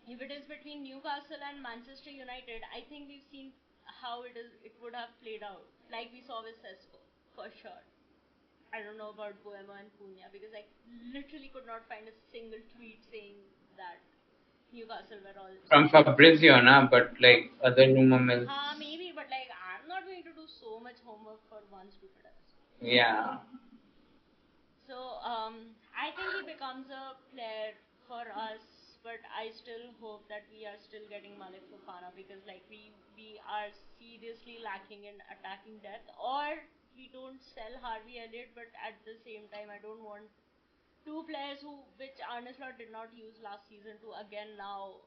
if it is between Newcastle and Manchester United, I think we've seen how it would have played out, like we saw with Sesko, for sure. I don't know about Boema and Cunha, because I literally could not find a single tweet saying that Newcastle were all
From Fabrizio, na, but like other rumor mills.
maybe, but like, I'm not going to do so much homework for one stupid episode.
Yeah.
So I think he becomes a player for us, but I still hope that we are still getting Malik Fofana, because like, we are seriously lacking in attacking depth, or we don't sell Harvey Elliott, but at the same time I don't want two players which Arne Slot did not use last season to again now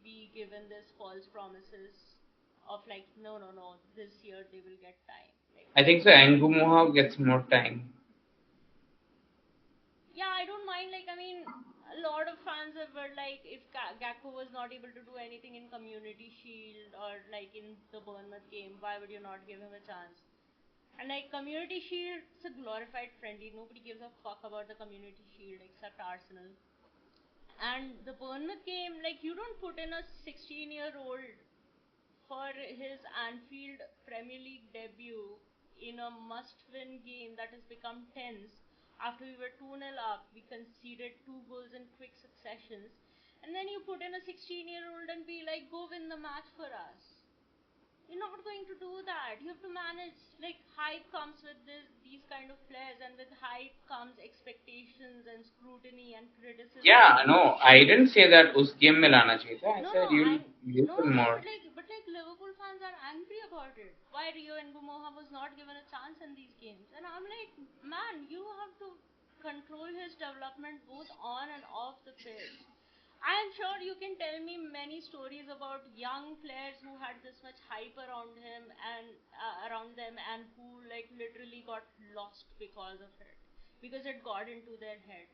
be given this false promises of like, no, this year they will get time. Like,
I think so. Ngumoha gets more time.
yeah, I don't mind. Like, I mean, a lot of fans were like, if Gakpo was not able to do anything in Community Shield or like in the Bournemouth game, why would you not give him a chance? And like, Community Shield, it's a glorified friendly. Nobody gives a fuck about the Community Shield except Arsenal. And the Bournemouth game, like, you don't put in a 16-year-old for his Anfield Premier League debut in a must-win game that has become tense. After we were 2-0 up, we conceded 2 goals in quick successions, and then you put in a 16-year-old and be like, go win the match for us. You're not going to do that. You have to manage. Like, hype comes with these kind of players, and with hype comes expectations and scrutiny and criticism.
Yeah, no, I didn't say that us game mein lana chahiye tha. I
No,
said you'll listen more.
but like Liverpool fans are angry about it. Why Rio and Ngumoha was not given a chance in these games? And I'm like, man, you have to control his development both on and off the pitch. I'm sure you can tell me many stories about young players who had this much hype around him and around them, and who like literally got lost because of it, because it got into their head,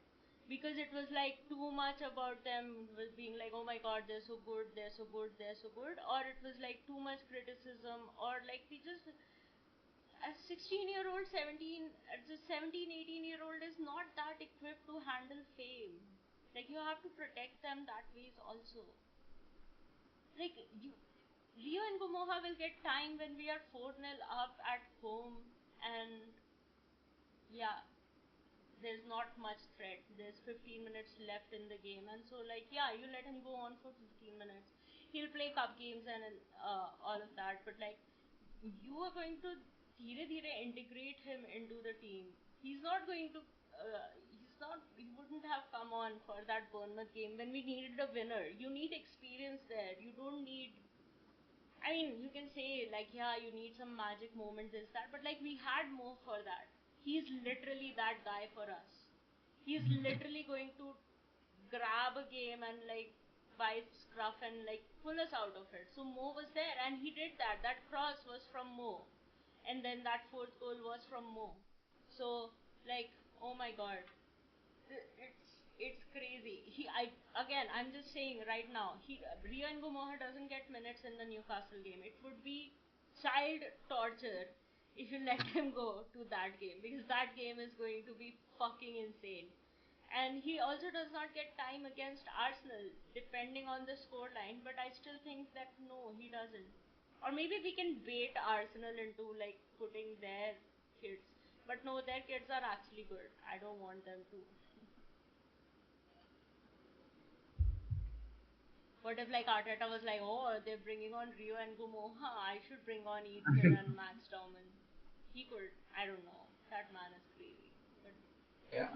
because it was like too much about them was being like, oh my god, they're so good, they're so good, they're so good, or it was like too much criticism, or like we just, a 16-year-old, 17, a 17, 18-year-old is not that equipped to handle fame. Like, you have to protect them that ways also. Like Rio and Gomoha will get time when we are 4-0 up at home, and yeah, there's not much threat. There's 15 minutes left in the game, and so like yeah, you let him go on for 15 minutes. He'll play cup games and all of that, but like you are going to धीरे धीरे integrate him into the team. He's not going to. He's not. He wouldn't have come on for that Bournemouth game when we needed a winner. You need experience there. You don't need. I mean, you can say like, yeah, you need some magic moment, this that, but like we had more for that. He's literally that guy for us. He's literally going to grab a game and like by scruff and like pull us out of it. So Mo was there and he did that. That cross was from Mo, and then that fourth goal was from Mo. So like, oh my god, it's crazy. I'm just saying right now, Rio and Gomoha doesn't get minutes in the Newcastle game. It would be child torture if you let him go to that game, because that game is going to be fucking insane. And he also does not get time against Arsenal, depending on the scoreline. But I still think that no, he doesn't. Or maybe we can bait Arsenal into like putting their kids. But no, their kids are actually good. I don't want them to. What if like Arteta was like, oh, they're bringing on Rio and Gumoha, I should bring on Ethan and Max Dauman. He could. I don't know. That man is crazy. But
Yeah.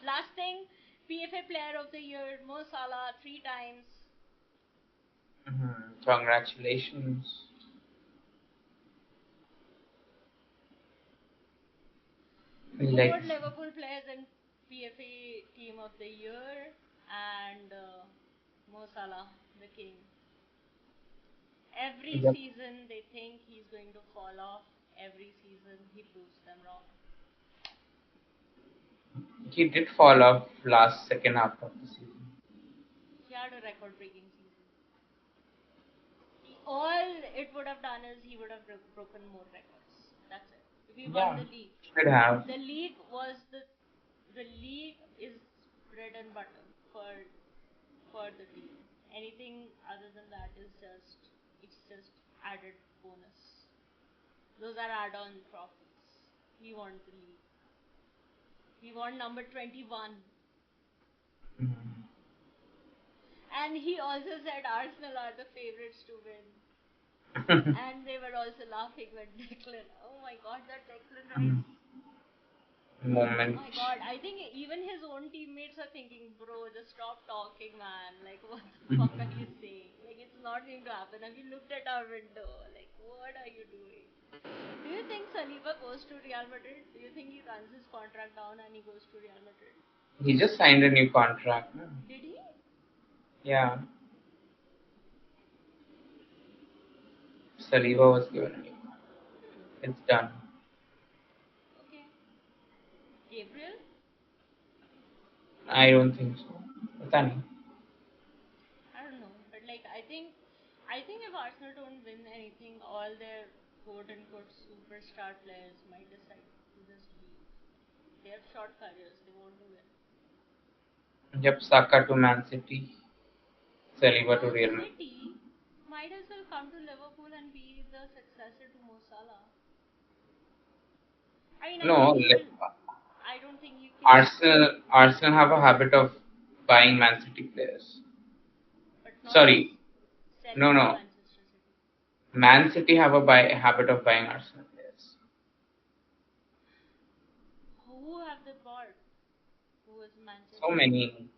last thing, PFA Player of the Year, Mo Salah, 3 times.
Congratulations.
More
Like,
Liverpool players in PFA Team of the Year, and Mo Salah, the king. Every
yep.
season they think he's going to fall off. Every season he proves them wrong.
He did fall off last second half of the season.
He had a record-breaking season. All it would have done is he would have broken more records. That's it. We won
Yeah,
the league.
should have.
The league was the league is bread and butter for the team. Anything other than that is just added bonus. Those are add-on trophies. We want the league. We want number 21.
Mhm.
And he also said Arsenal are the favorites to win. And they were also laughing when Declan. Oh my god, that Declan Rice. Oh
Moment.
my god, I think even his own teammates are thinking, bro, just stop talking, man. Like, what the fuck are you saying? Like, it's not going to happen. Have you looked at our window? Like, what are you doing? Do you think Saliba goes to Real Madrid? Do you think he runs his contract down and he goes to Real Madrid?
He just signed a new contract. No?
Did he?
Yeah, Saliba was given a new contract.
Hmm.
It's done.
Okay. Gabriel?
I don't think so. Pata nahi.
I don't know, but like I think if Arsenal don't win anything, all their quote unquote superstar players might decide to just leave. They have short careers, they want to win.
Yep, Saka to Man City, Saliba to
Man
Real Madrid.
City might as well come to Liverpool and be the successor to Mo Salah. I mean, I think
No,
he will. I don't think you can,
Arsenal have a habit of buying Man City players.
but not
Sorry, no,
selling to
no.
Manchester City.
Man City have a habit of buying Arsenal players.
Who have they bought? Who is
So
Manchester City?
many,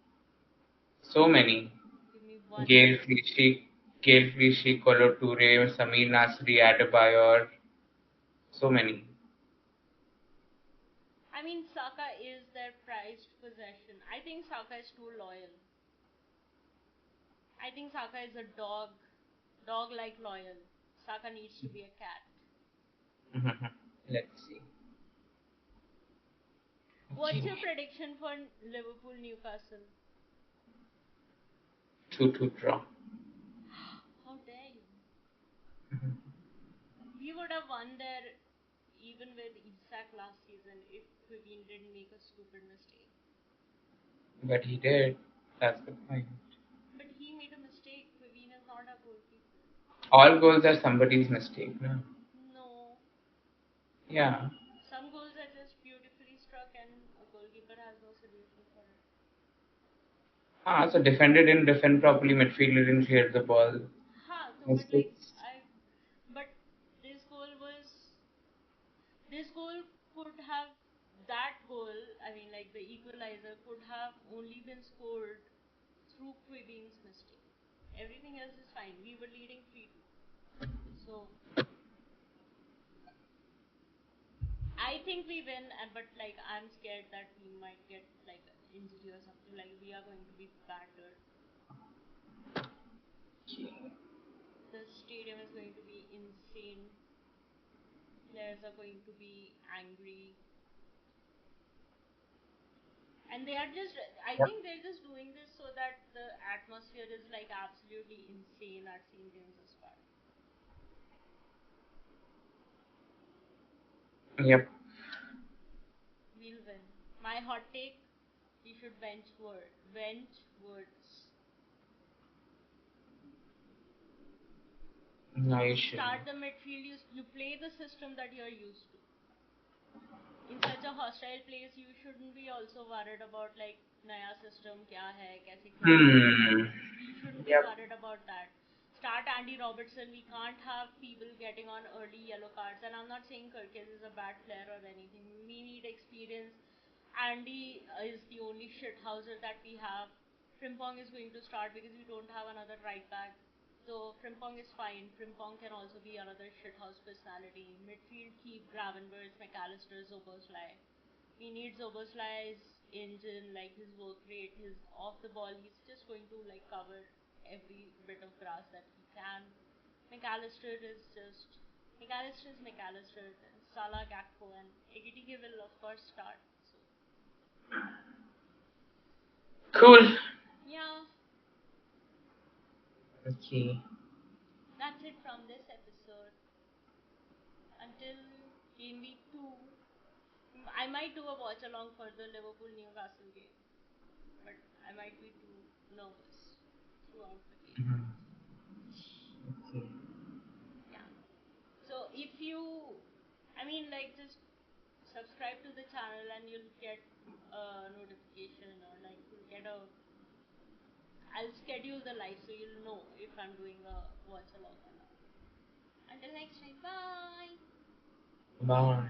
so many.
Give me one
Gail
name.
Clichy, Gail Clichy, Kolo Toure, Samir Nasri, Adebayor, so many.
I mean, Saka is their prized possession. I think Saka is too loyal. I think Saka is a dog like loyal. Saka needs to be a cat.
Let's see.
What's your
Okay.
prediction for Liverpool Newcastle?
2-2 draw.
How dare you? We would have won there even with Isak last season if Quivin didn't make a stupid mistake.
But he did. That's the point.
But he made a mistake. Quivin is not a goalkeeper.
All goals are somebody's mistake, no?
No.
Yeah.
Some goals are just beautifully struck and a goalkeeper has no solution for it.
So defender didn't defend properly, midfielder didn't clear the ball.
Ha, no, but like
Mistakes.
but this goal was this goal could have that goal. I mean, like the equalizer could have only been scored through Quibin's mistake. Everything else is fine. We were leading 3-2. So I think we win, but like I'm scared that we might get like injury or something. Like we are going to be battered. The stadium is going to be insane. Players are going to be angry. And they are just, I
Yep.
think they're just doing this so that the atmosphere is like absolutely insane at St. James's Park.
Yep.
We'll win. My hot take, we should bench word. Bench words.
No, you shouldn't.
Start the midfield, you play the system that you're used to. In such a hostile place, you shouldn't be also worried about like naya system kya hai, kaise khelna hai.
Hmm.
We shouldn't be
Yep.
worried about that. Start Andy Robertson. We can't have people getting on early yellow cards. And I'm not saying Kirkes is a bad player or anything. We need experience. Andy is the only shithouser that we have. Frimpong is going to start because we don't have another right back. So Frimpong is fine. Frimpong can also be another shithouse personality. Midfield, keep Gravenberch, McAllister, Zoboslai. We need Zoboslai's engine, like his work rate, his off the ball. He's just going to like cover every bit of grass that he can. McAllister is just McAllister is McAllister. Salah, Gakpo, and Ekitike will of course start. So
Cool.
yeah,
Okay.
that's it from this episode. Until game week 2, I might do a watch along for the Liverpool Newcastle game, but I might be too nervous throughout the game.
Mhm. Okay.
Yeah. So if you, I mean, like just subscribe to the channel and you'll get a notification or like you'll get a. I'll schedule the live so you'll know if I'm doing a watch along or not. Until next time, bye.
Bye.